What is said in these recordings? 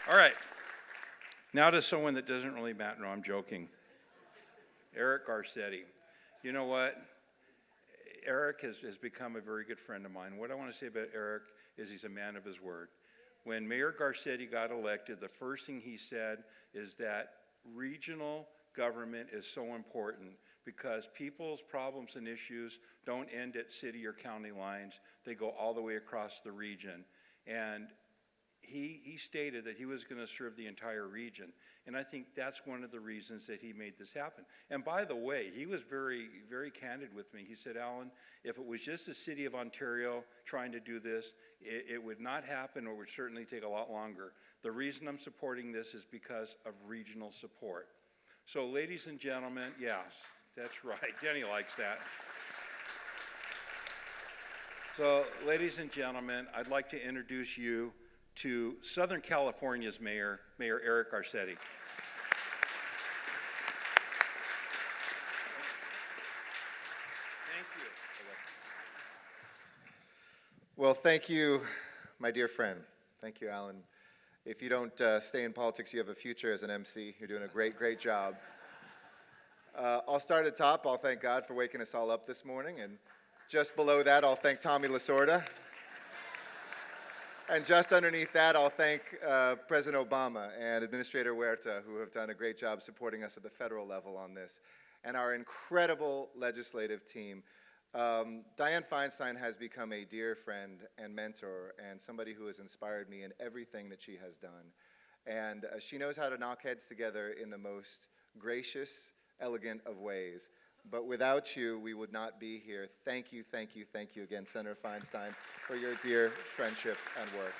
All right. Now to someone that doesn't really matter. No, I'm joking. Eric Garcetti. You know what? Eric has become a very good friend of mine. What I want to say about Eric is he's a man of his word. When Mayor Garcetti got elected, the first thing he said is that regional government is so important because people's problems and issues don't end at city or county lines. They go all the way across the region. And he stated that he was going to serve the entire region. And I think that's one of the reasons that he made this happen. And by the way, he was very, very candid with me. He said, Alan, if it was just the city of Ontario trying to do this, it would not happen or would certainly take a lot longer. The reason I'm supporting this is because of regional support. So ladies and gentlemen, yes, that's right. Denny likes that. So ladies and gentlemen, I'd like to introduce you to Southern California's Mayor Eric Garcetti. Thank you. Well, thank you, my dear friend. Thank you, Alan. If you don't stay in politics, you have a future as an MC. You're doing a great job. I'll start at the top. I'll thank God for waking us all up this morning. And just below that, I'll thank Tommy Lasorda. And just underneath that, I'll thank President Obama and Administrator Huerta, who have done a great job supporting us at the federal level on this, and our incredible legislative team. Dianne Feinstein has become a dear friend and mentor and somebody who has inspired me in everything that she has done. And she knows how to knock heads together in the most gracious, elegant of ways. But without you, we would not be here. Thank you again, Senator Feinstein, for your dear friendship and work.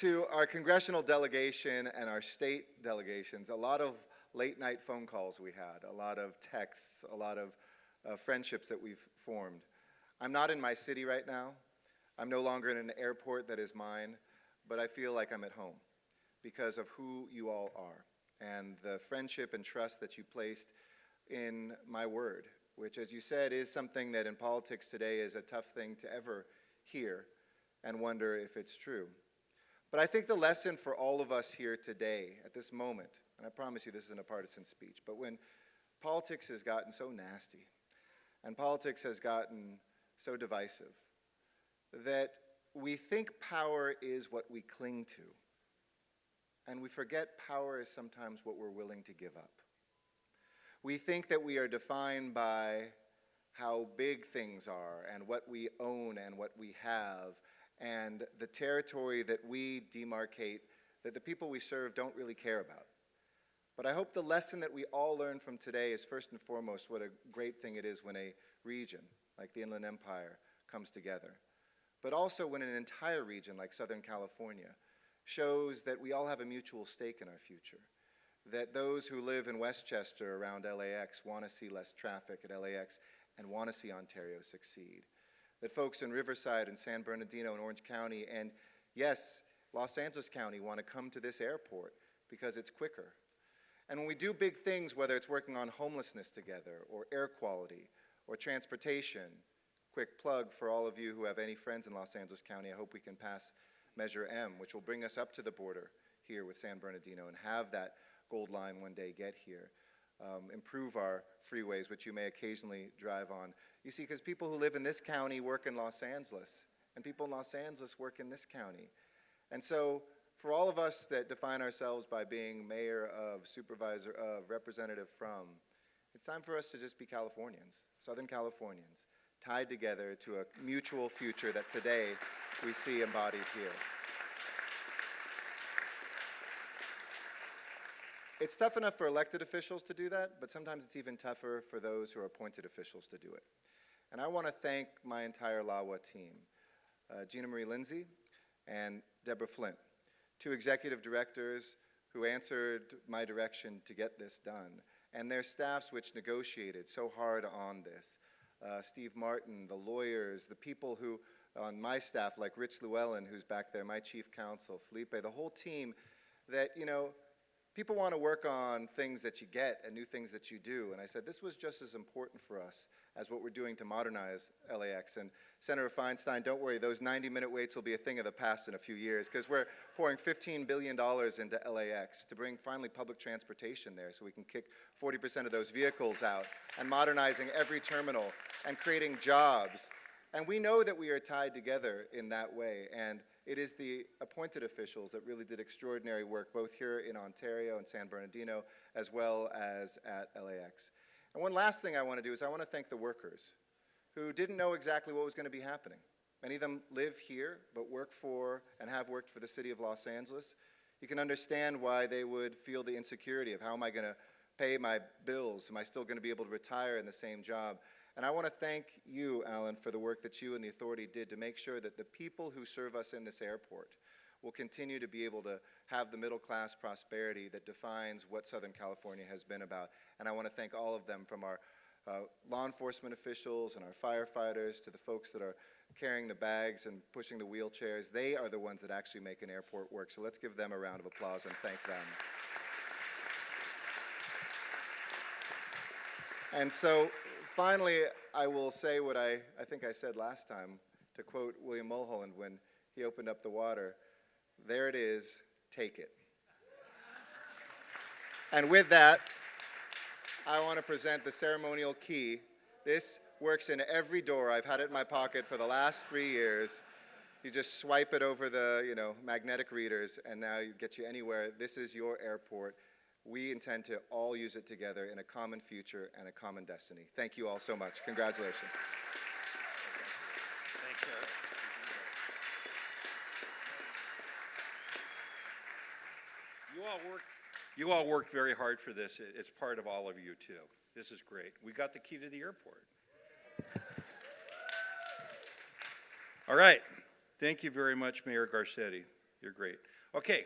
To our congressional delegation and our state delegations, a lot of late-night phone calls we had, a lot of texts, a lot of friendships that we've formed. I'm not in my city right now. I'm no longer in an airport that is mine, but I feel like I'm at home because of who you all are and the friendship and trust that you placed in my word, which, as you said, is something that in politics today is a tough thing to ever hear and wonder if it's true. But I think the lesson for all of us here today, at this moment, and I promise you this isn't a partisan speech, but when politics has gotten so nasty and politics has gotten so divisive that we think power is what we cling to, and we forget power is sometimes what we're willing to give up. We think that we are defined by how big things are and what we own and what we have and the territory that we demarcate that the people we serve don't really care about. But I hope the lesson that we all learn from today is first and foremost what a great thing it is when a region like the Inland Empire comes together. But also when an entire region like Southern California shows that we all have a mutual stake in our future, that those who live in Westchester around LAX want to see less traffic at LAX and want to see Ontario succeed, that folks in Riverside and San Bernardino and Orange County and, yes, Los Angeles County want to come to this airport because it's quicker. And when we do big things, whether it's working on homelessness together or air quality or transportation, quick plug for all of you who have any friends in Los Angeles County, I hope we can pass Measure M, which will bring us up to the border here with San Bernardino and have that Gold Line one day get here. Improve our freeways, which you may occasionally drive on. You see, because people who live in this county work in Los Angeles, and people in Los Angeles work in this county. And so for all of us that define ourselves by being mayor of, supervisor of, representative from, it's time for us to just be Californians, Southern Californians, tied together to a mutual future that today we see embodied here. It's tough enough for elected officials to do that, but sometimes it's even tougher for those who are appointed officials to do it. And I want to thank my entire LAWA team, Gina Marie Lindsay and Deborah Flint, two executive directors who answered my direction to get this done, and their staffs which negotiated so hard on this. Steve Martin, the lawyers, the people who on my staff, like Rich Llewellyn, who's back there, my chief counsel, Felipe, the whole team that, you know, people want to work on things that you get and new things that you do. And I said, this was just as important for us as what we're doing to modernize LAX. And Senator Feinstein, don't worry, those 90-minute waits will be a thing of the past in a few years, because we're pouring $15 billion into LAX to bring finally public transportation there so we can kick 40% of those vehicles out, and modernizing every terminal and creating jobs. And we know that we are tied together in that way, and it is the appointed officials that really did extraordinary work both here in Ontario and San Bernardino as well as at LAX. And one last thing I want to do is I want to thank the workers who didn't know exactly what was going to be happening. Many of them live here but work for and have worked for the city of Los Angeles. You can understand why they would feel the insecurity of how am I going to pay my bills? Am I still going to be able to retire in the same job? And I want to thank you, Alan, for the work that you and the authority did to make sure that the people who serve us in this airport will continue to be able to have the middle-class prosperity that defines what Southern California has been about. And I want to thank all of them, from our law enforcement officials and our firefighters to the folks that are carrying the bags and pushing the wheelchairs. They are the ones that actually make an airport work. So let's give them a round of applause and thank them. And so finally, I will say what I think I said last time, to quote William Mulholland when he opened up the water, there it is, take it. And with that, I want to present the ceremonial key. This works in every door. I've had it in my pocket for the last 3 years. You just swipe it over the, magnetic readers, and now it gets you anywhere. This is your airport. We intend to all use it together in a common future and a common destiny. Thank you all so much. Congratulations. Thanks, Eric. You all worked very hard for this. It's part of all of you, too. This is great. We got the key to the airport. All right. Thank you very much, Mayor Garcetti. You're great. Okay.